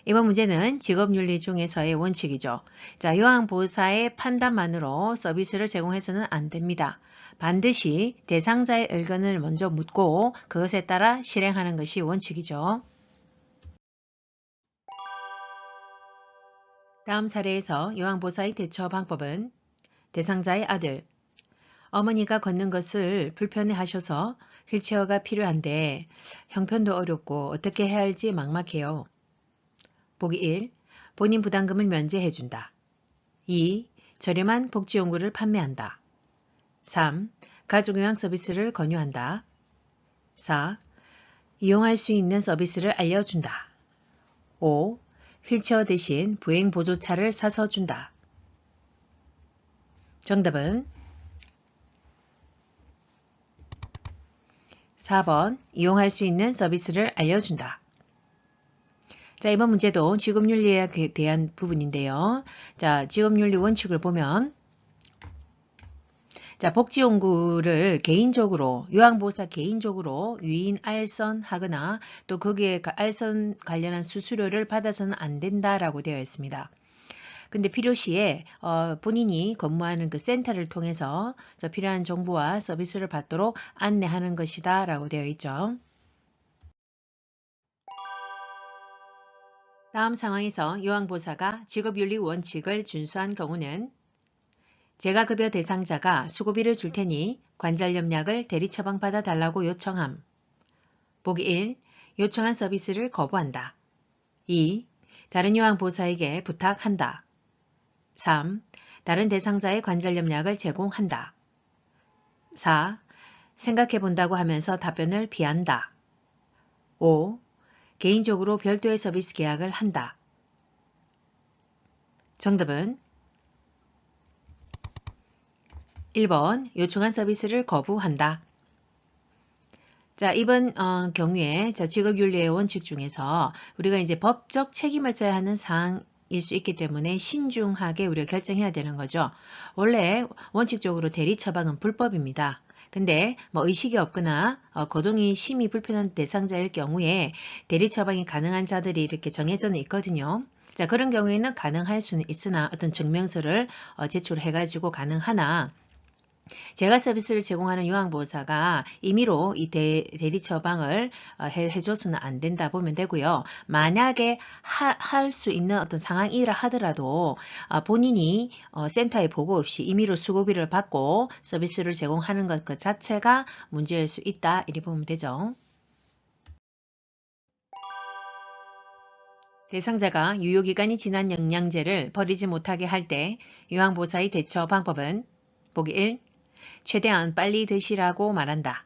Speaker 1: 이번 문제는 직업윤리 중에서의 원칙이죠. 자, 요양보호사의 판단만으로 서비스를 제공해서는 안 됩니다. 반드시 대상자의 의견을 먼저 묻고 그것에 따라 실행하는 것이 원칙이죠. 다음 사례에서 요양보호사의 대처 방법은 대상자의 아들, 어머니가 걷는 것을 불편해하셔서 휠체어가 필요한데 형편도 어렵고 어떻게 해야 할지 막막해요. 보기 1. 본인 부담금을 면제해준다. 2. 저렴한 복지용구를 판매한다. 3. 가족요양 서비스를 권유한다. 4. 이용할 수 있는 서비스를 알려준다. 5. 휠체어 대신 보행보조차를 사서 준다. 정답은 4번 이용할 수 있는 서비스를 알려준다. 자, 이번 문제도 직업윤리에 대한 부분인데요. 자, 직업윤리 원칙을 보면 자, 복지용구를 개인적으로 요양보호사 개인적으로 유인 알선하거나 또 거기에 알선 관련한 수수료를 받아서는 안 된다라고 되어 있습니다. 근데 필요시에 본인이 근무하는 그 센터를 통해서 필요한 정보와 서비스를 받도록 안내하는 것이다 라고 되어 있죠. 다음 상황에서 요양보호사가 직업윤리 원칙을 준수한 경우는 재가급여 대상자가 수고비를 줄 테니 관절염약을 대리처방받아 달라고 요청함. 보기 1. 요청한 서비스를 거부한다. 2. 다른 요양보호사에게 부탁한다. 3. 다른 대상자의 관절염약을 제공한다. 4. 생각해 본다고 하면서 답변을 피한다. 5. 개인적으로 별도의 서비스 계약을 한다. 정답은 1번 요청한 서비스를 거부한다. 자, 이번 경우에 직업윤리의 원칙 중에서 우리가 이제 법적 책임을 져야 하는 사항일 수 있기 때문에 신중하게 우리가 결정해야 되는 거죠. 원래 원칙적으로 대리 처방은 불법입니다. 근데 뭐 의식이 없거나 거동이 심히 불편한 대상자일 경우에 대리 처방이 가능한 자들이 이렇게 정해져는 있거든요. 자, 그런 경우에는 가능할 수는 있으나 어떤 증명서를 제출해가지고 가능하나 제가 서비스를 제공하는 요양보호사가 임의로 이 대리 처방을 해줘서는 안 된다 보면 되고요. 만약에 할 수 있는 어떤 상황이라 하더라도 본인이 센터에 보고 없이 임의로 수고비를 받고 서비스를 제공하는 것 그 자체가 문제일 수 있다. 이렇게 보면 되죠. 대상자가 유효기간이 지난 영양제를 버리지 못하게 할 때 요양보호사의 대처 방법은 보기 1. 최대한 빨리 드시라고 말한다.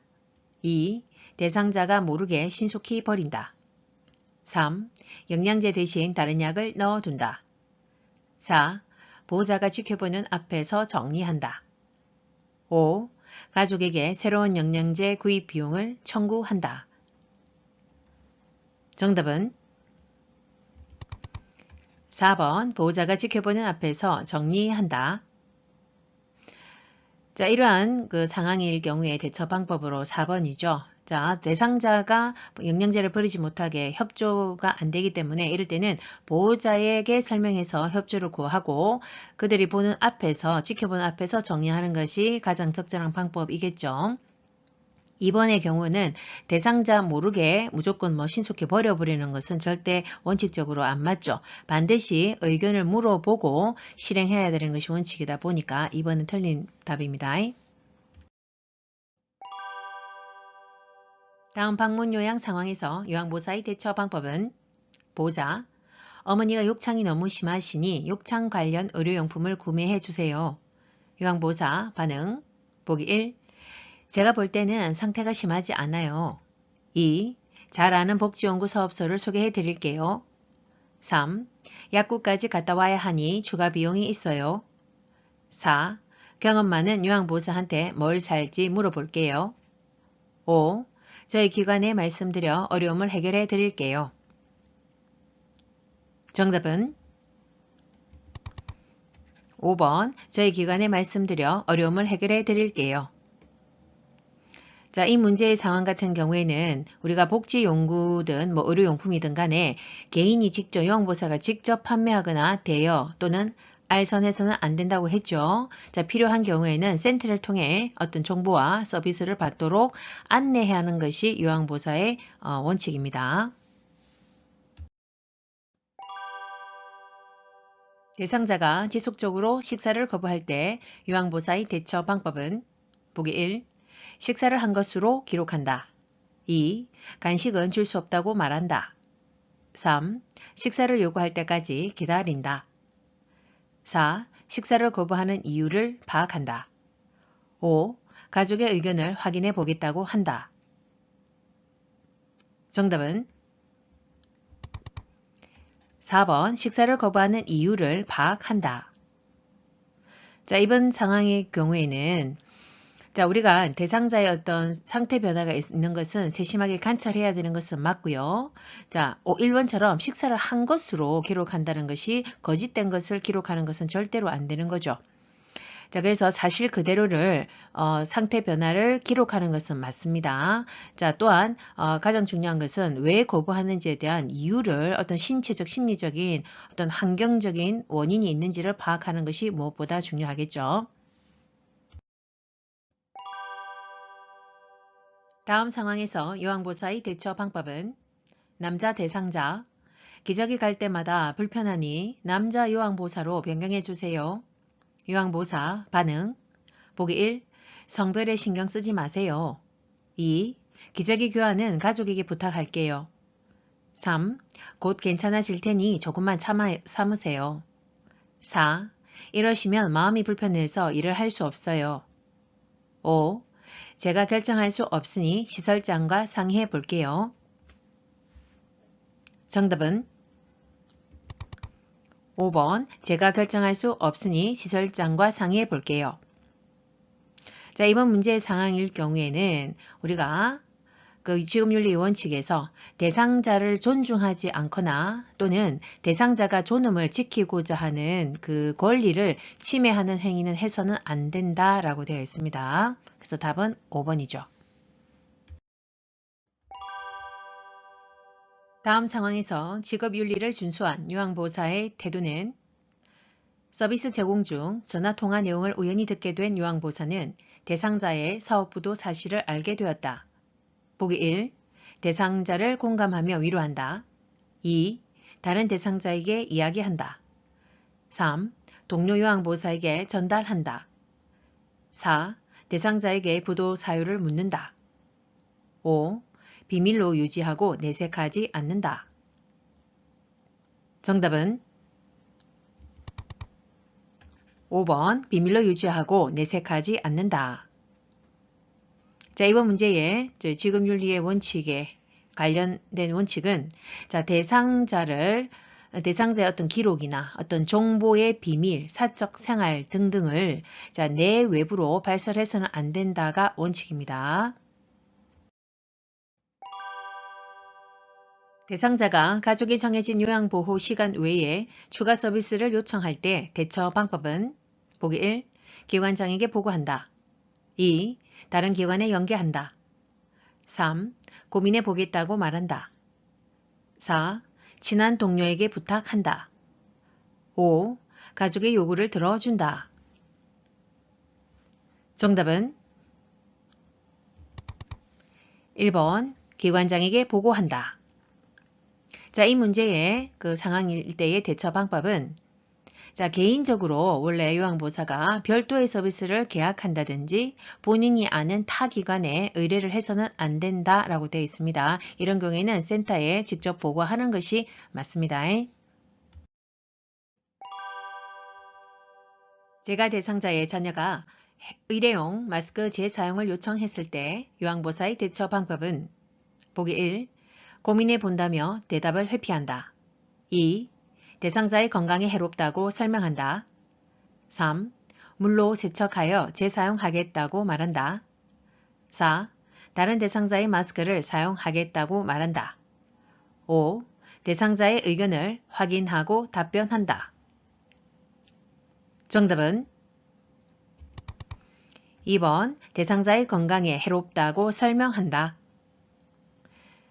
Speaker 1: 2. 대상자가 모르게 신속히 버린다. 3. 영양제 대신 다른 약을 넣어둔다. 4. 보호자가 지켜보는 앞에서 정리한다. 5. 가족에게 새로운 영양제 구입 비용을 청구한다. 정답은 4번 보호자가 지켜보는 앞에서 정리한다. 자, 이러한 그 상황일 경우에 대처 방법으로 4번이죠. 자, 대상자가 영양제를 버리지 못하게 협조가 안 되기 때문에 이럴 때는 보호자에게 설명해서 협조를 구하고 그들이 보는 앞에서 지켜보는 앞에서 정리하는 것이 가장 적절한 방법이겠죠. 이번의 경우는 대상자 모르게 무조건 신속히 버려버리는 것은 절대 원칙적으로 안 맞죠. 반드시 의견을 물어보고 실행해야 되는 것이 원칙이다 보니까 2번은 틀린 답입니다. 다음 방문 요양 상황에서 요양보호사의 대처 방법은 보호자, 어머니가 욕창이 너무 심하시니 욕창 관련 의료용품을 구매해 주세요. 요양보호사 반응 보기 1. 제가 볼 때는 상태가 심하지 않아요. 2. 잘 아는 복지연구 사업소를 소개해 드릴게요. 3. 약국까지 갔다 와야 하니 추가 비용이 있어요. 4. 경험 많은 요양보호사한테 뭘 살지 물어볼게요. 5. 저희 기관에 말씀드려 어려움을 해결해 드릴게요. 정답은 5번 저희 기관에 말씀드려 어려움을 해결해 드릴게요. 자, 이 문제의 상황 같은 경우에는 우리가 복지용구든 의료용품이든 간에 개인이 직접 요양보호사가 직접 판매하거나 대여 또는 알선해서는 안 된다고 했죠. 자, 필요한 경우에는 센터를 통해 어떤 정보와 서비스를 받도록 안내해야 하는 것이 요양보호사의 원칙입니다. 대상자가 지속적으로 식사를 거부할 때 요양보호사의 대처 방법은 보기 1. 식사를 한 것으로 기록한다. 2. 간식은 줄 수 없다고 말한다. 3. 식사를 요구할 때까지 기다린다. 4. 식사를 거부하는 이유를 파악한다. 5. 가족의 의견을 확인해 보겠다고 한다. 정답은 4번 식사를 거부하는 이유를 파악한다. 자, 이번 상황의 경우에는 자, 우리가 대상자의 어떤 상태 변화가 있는 것은 세심하게 관찰해야 되는 것은 맞고요. 자, 1번처럼 식사를 한 것으로 기록한다는 것이 거짓된 것을 기록하는 것은 절대로 안 되는 거죠. 자, 그래서 사실 그대로를 상태 변화를 기록하는 것은 맞습니다. 자, 또한 가장 중요한 것은 왜 거부하는지에 대한 이유를 어떤 신체적, 심리적인 어떤 환경적인 원인이 있는지를 파악하는 것이 무엇보다 중요하겠죠. 다음 상황에서 요양보호사의 대처 방법은 남자 대상자, 기저귀 갈 때마다 불편하니 남자 요양보호사로 변경해 주세요. 요양보호사 반응 보기 1. 성별에 신경 쓰지 마세요. 2. 기저귀 교환은 가족에게 부탁할게요. 3. 곧 괜찮아질 테니 조금만 참으세요. 4. 이러시면 마음이 불편해서 일을 할 수 없어요. 5. 제가 결정할 수 없으니 시설장과 상의해 볼게요. 정답은 5번 제가 결정할 수 없으니 시설장과 상의해 볼게요. 자, 이번 문제의 상황일 경우에는 우리가 그 지급윤리 원칙에서 대상자를 존중하지 않거나 또는 대상자가 존엄을 지키고자 하는 그 권리를 침해하는 행위는 해서는 안 된다라고 되어 있습니다. 그래서 답은 5번이죠. 다음 상황에서 직업윤리를 준수한 요양보호사의 태도는 서비스 제공 중 전화통화 내용을 우연히 듣게 된 요양보호사는 대상자의 사업부도 사실을 알게 되었다. 보기 1. 대상자를 공감하며 위로한다. 2. 다른 대상자에게 이야기한다. 3. 동료 요양보호사에게 전달한다. 4. 대상자에게 부도 사유를 묻는다. 5. 비밀로 유지하고 내색하지 않는다. 정답은 5번 비밀로 유지하고 내색하지 않는다. 자, 이번 문제의 지급윤리의 원칙에 관련된 원칙은 자, 대상자의 어떤 기록이나 어떤 정보의 비밀, 사적 생활 등등을 자, 내 외부로 발설해서는 안 된다가 원칙입니다. 대상자가 가족이 정해진 요양보호 시간 외에 추가 서비스를 요청할 때 대처 방법은 보기 1. 기관장에게 보고한다. 2. 다른 기관에 연계한다. 3. 고민해 보겠다고 말한다. 4. 친한 동료에게 부탁한다. 5. 가족의 요구를 들어준다. 정답은 1번 기관장에게 보고한다. 자, 이 문제의 그 상황일 때의 대처 방법은 자, 개인적으로 원래 요양보호사가 별도의 서비스를 계약한다든지 본인이 아는 타 기관에 의뢰를 해서는 안 된다라고 되어 있습니다. 이런 경우에는 센터에 직접 보고하는 것이 맞습니다. 제가 대상자의 자녀가 일회용 마스크 재사용을 요청했을 때 요양보호사의 대처 방법은 보기 1. 고민해 본다며 대답을 회피한다. 2. 대상자의 건강에 해롭다고 설명한다. 3. 물로 세척하여 재사용하겠다고 말한다. 4. 다른 대상자의 마스크를 사용하겠다고 말한다. 5. 대상자의 의견을 확인하고 답변한다. 정답은 2번 대상자의 건강에 해롭다고 설명한다.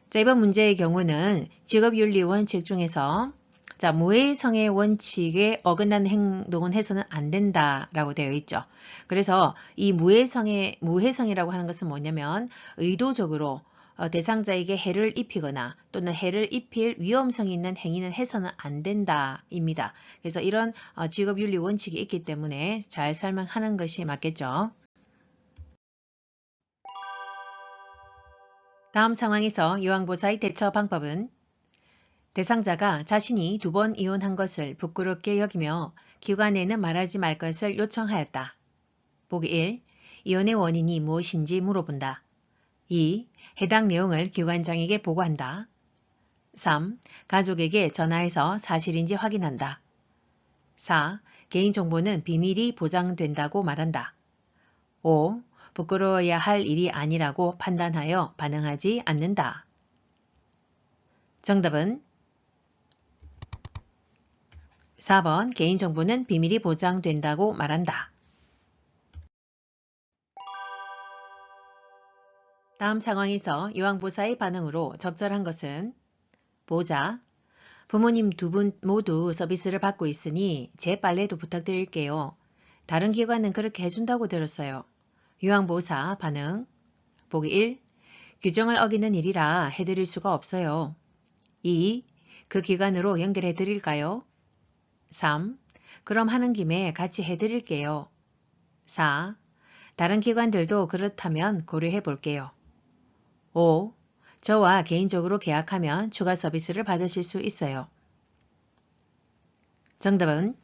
Speaker 1: 자, 이번 문제의 경우는 직업윤리 원칙 중에서 자, 무해성의 원칙에 어긋나는 행동은 해서는 안 된다라고 되어 있죠. 그래서 이 무해성이라고 하는 것은 뭐냐면 의도적으로 대상자에게 해를 입히거나 또는 해를 입힐 위험성이 있는 행위는 해서는 안 된다입니다. 그래서 이런 직업윤리 원칙이 있기 때문에 잘 설명하는 것이 맞겠죠. 다음 상황에서 요양보호사의 대처 방법은 대상자가 자신이 2번 이혼한 것을 부끄럽게 여기며 기관에는 말하지 말 것을 요청하였다. 보기 1. 이혼의 원인이 무엇인지 물어본다. 2. 해당 내용을 기관장에게 보고한다. 3. 가족에게 전화해서 사실인지 확인한다. 4. 개인정보는 비밀이 보장된다고 말한다. 5. 부끄러워야 할 일이 아니라고 판단하여 반응하지 않는다. 정답은 4번 개인정보는 비밀이 보장된다고 말한다. 다음 상황에서 요양보호사의 반응으로 적절한 것은 보호자, 부모님 2분 모두 서비스를 받고 있으니 제 빨래도 부탁드릴게요. 다른 기관은 그렇게 해준다고 들었어요. 요양보호사 반응 보기 1. 규정을 어기는 일이라 해드릴 수가 없어요. 2. 그 기관으로 연결해 드릴까요? 3. 그럼 하는 김에 같이 해드릴게요. 4. 다른 기관들도 그렇다면 고려해 볼게요. 5. 저와 개인적으로 계약하면 추가 서비스를 받으실 수 있어요. 정답은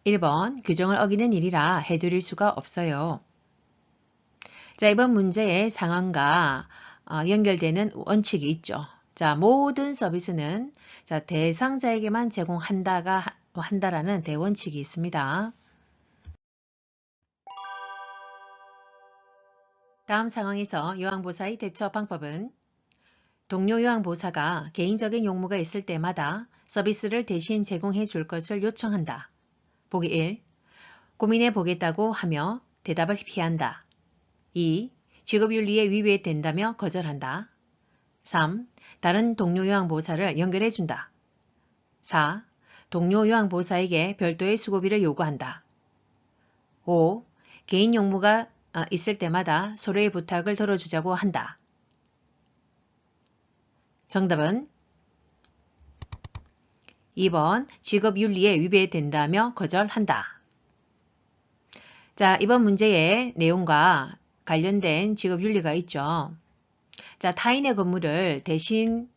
Speaker 1: 1번 규정을 어기는 일이라 해드릴 수가 없어요. 자, 이번 문제의 상황과 연결되는 원칙이 있죠. 자, 모든 서비스는 자, 대상자에게만 제공한다라는 대원칙이 있습니다. 다음 상황에서 요양보호사의 대처 방법은 동료 요양보호사가 개인적인 용무가 있을 때마다 서비스를 대신 제공해 줄 것을 요청한다. 보기 1. 고민해 보겠다고 하며 대답을 피한다. 2. 직업윤리에 위배된다며 거절한다. 3. 다른 동료 요양보호사를 연결해 준다. 4. 동료 요양보호사에게 별도의 수고비를 요구한다. 5. 개인 용무가 있을 때마다 서로의 부탁을 들어주자고 한다. 정답은 2번 직업윤리에 위배된다며 거절한다. 자, 이번 문제의 내용과 관련된 직업윤리가 있죠. 자, 타인의 건물을 대신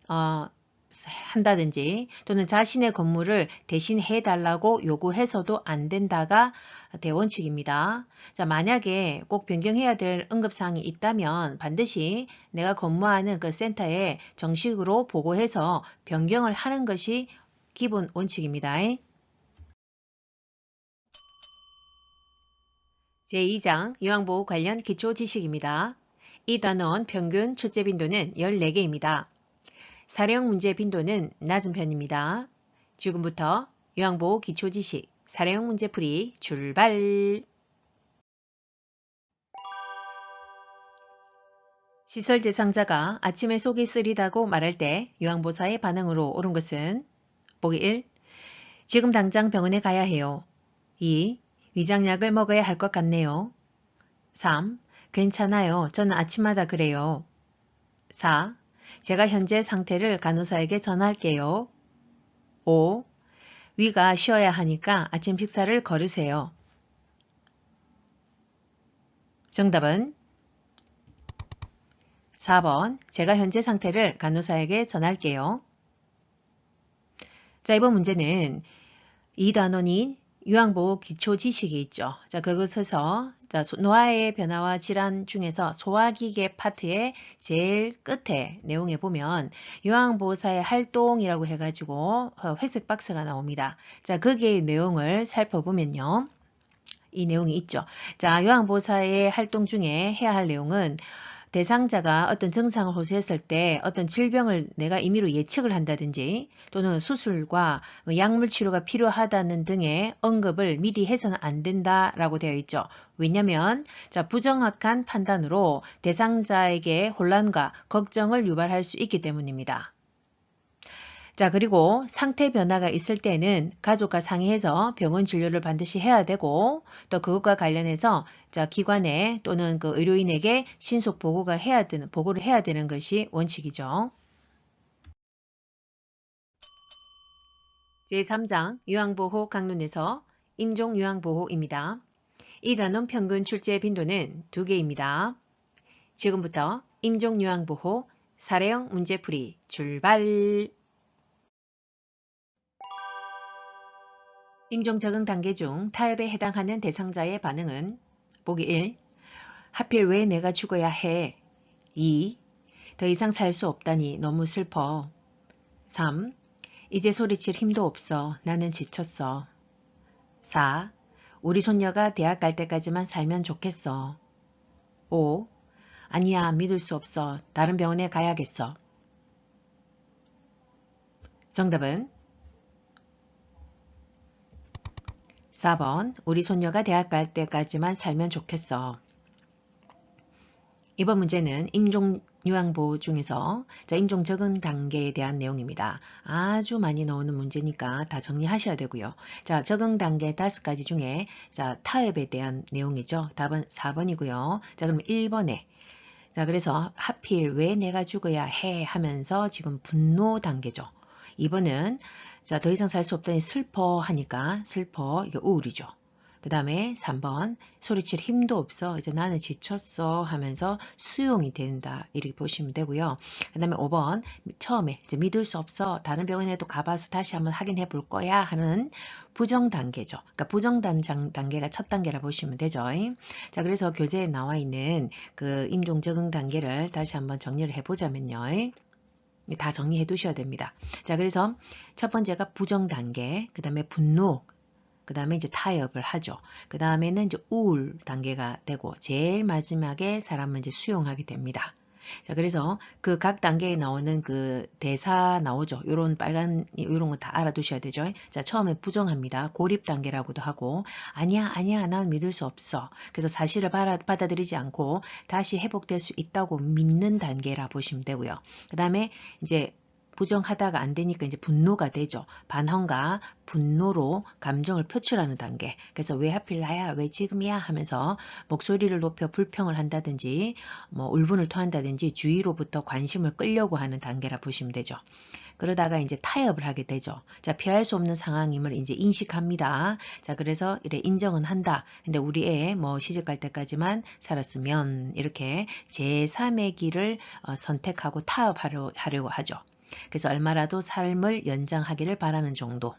Speaker 1: 한다든지 또는 자신의 건물을 대신 해달라고 요구해서도 안 된다가 대원칙입니다. 자, 만약에 꼭 변경해야 될 응급사항이 있다면 반드시 내가 근무하는 그 센터에 정식으로 보고해서 변경을 하는 것이 기본 원칙입니다. 제2장 요양보호 관련 기초 지식입니다. 이 단원 평균 출제 빈도는 14개입니다. 사례형 문제 빈도는 낮은 편입니다. 지금부터 요양보호 기초 지식 사례형 문제풀이 출발! 시설 대상자가 아침에 속이 쓰리다고 말할 때 요양보호사의 반응으로 옳은 것은 보기 1. 지금 당장 병원에 가야 해요. 2. 위장약을 먹어야 할 것 같네요. 3. 괜찮아요. 저는 아침마다 그래요. 4. 제가 현재 상태를 간호사에게 전할게요. 5. 위가 쉬어야 하니까 아침 식사를 거르세요. 정답은 4번 제가 현재 상태를 간호사에게 전할게요. 자, 이번 문제는 2단원인 요양보호 기초 지식이 있죠. 자, 그것에서 노화의 변화와 질환 중에서 소화기계 파트의 제일 끝에 내용에 보면 요양보호사의 활동이라고 해가지고 회색 박스가 나옵니다. 자, 거기에 내용을 살펴보면요. 이 내용이 있죠. 자, 요양보호사의 활동 중에 해야 할 내용은 대상자가 어떤 증상을 호소했을 때 어떤 질병을 내가 임의로 예측을 한다든지 또는 수술과 약물 치료가 필요하다는 등의 언급을 미리 해서는 안 된다라고 되어 있죠. 왜냐하면 부정확한 판단으로 대상자에게 혼란과 걱정을 유발할 수 있기 때문입니다. 자, 그리고 상태 변화가 있을 때는 가족과 상의해서 병원 진료를 반드시 해야 되고 또 그것과 관련해서 기관에 또는 그 의료인에게 신속 보고를 해야 되는 것이 원칙이죠. 제3장 요양보호 강론에서 임종 요양보호입니다. 이 단원 평균 출제 빈도는 2개입니다. 지금부터 임종 요양보호 사례형 문제풀이 출발! 임종 적응 단계 중 타협에 해당하는 대상자의 반응은 보기 1. 하필 왜 내가 죽어야 해? 2. 더 이상 살 수 없다니 너무 슬퍼. 3. 이제 소리칠 힘도 없어. 나는 지쳤어. 4. 우리 손녀가 대학 갈 때까지만 살면 좋겠어. 5. 아니야, 믿을 수 없어. 다른 병원에 가야겠어. 정답은 4번 우리 손녀가 대학 갈 때까지만 살면 좋겠어. 이번 문제는 임종 요양보호 중에서 임종 적응 단계에 대한 내용입니다. 아주 많이 나오는 문제니까 다 정리하셔야 되고요. 자, 적응 단계 5가지 중에 타협에 대한 내용이죠. 답은 4번이고요. 자, 그럼 1번에 그래서 하필 왜 내가 죽어야 해 하면서 지금 분노 단계죠. 2번은 더 이상 살 수 없다니 슬퍼 하니까 슬퍼, 이게 우울이죠. 그 다음에 3번 소리칠 힘도 없어. 이제 나는 지쳤어 하면서 수용이 된다. 이렇게 보시면 되고요. 그 다음에 5번 처음에 이제 믿을 수 없어. 다른 병원에도 가봐서 다시 한번 확인해 볼 거야 하는 부정 단계죠. 그러니까 부정 단계가 첫 단계라 보시면 되죠. 자, 그래서 교재에 나와 있는 그 임종 적응 단계를 다시 한번 정리를 해보자면요. 다 정리해 두셔야 됩니다. 자, 그래서 첫 번째가 부정 단계, 그 다음에 분노, 그 그 다음에 이제 타협을 하죠. 그 다음에는 이제 우울 단계가 되고 제일 마지막에 사람은 이제 수용하게 됩니다. 자, 그래서 그 각 단계에 나오는 그 대사 나오죠. 요런 빨간, 요런 거 다 알아두셔야 되죠. 자, 처음에 부정합니다. 고립 단계라고도 하고, 아니야, 아니야, 난 믿을 수 없어. 그래서 사실을 받아들이지 않고 다시 회복될 수 있다고 믿는 단계라 보시면 되고요. 그 다음에 이제 부정하다가 안 되니까 이제 분노가 되죠. 반항과 분노로 감정을 표출하는 단계. 그래서 왜 하필 나야? 왜 지금이야? 하면서 목소리를 높여 불평을 한다든지 뭐 울분을 토한다든지 주위로부터 관심을 끌려고 하는 단계라 보시면 되죠. 그러다가 이제 타협을 하게 되죠. 자, 피할 수 없는 상황임을 이제 인식합니다. 자, 그래서 이래 인정은 한다. 근데 우리 애 뭐 시집갈 때까지만 살았으면 이렇게 제3의 길을 선택하고 타협하려고 하죠. 그래서 얼마라도 삶을 연장하기를 바라는 정도.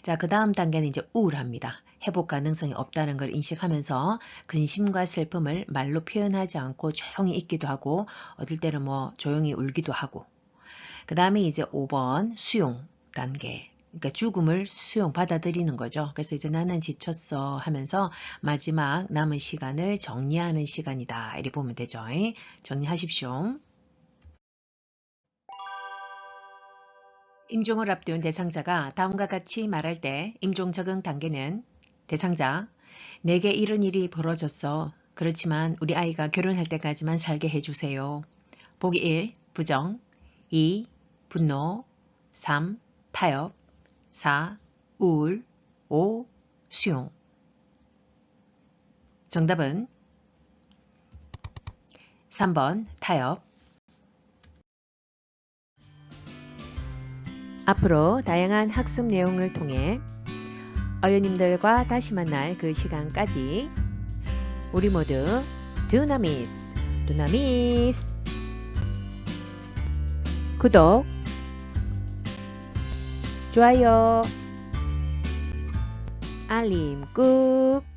Speaker 1: 자, 그 다음 단계는 이제 우울합니다. 회복 가능성이 없다는 걸 인식하면서 근심과 슬픔을 말로 표현하지 않고 조용히 있기도 하고 어떨 때는 뭐 조용히 울기도 하고. 그 다음에 이제 5번 수용 단계. 그러니까 죽음을 수용 받아들이는 거죠. 그래서 이제 나는 지쳤어 하면서 마지막 남은 시간을 정리하는 시간이다. 이렇게 보면 되죠. 정리하십시오. 임종을 앞둔 대상자가 다음과 같이 말할 때 임종 적응 단계는 대상자, 내게 이런 일이 벌어졌어. 그렇지만 우리 아이가 결혼할 때까지만 살게 해주세요. 보기 1. 부정 2. 분노 3. 타협 4. 우울 5. 수용. 정답은 3번 타협. 앞으로 다양한 학습 내용을 통해 어연님들과 다시 만날 그 시간까지 우리 모두 두나미스, 두나미스. 구독, 좋아요, 알림 꾹.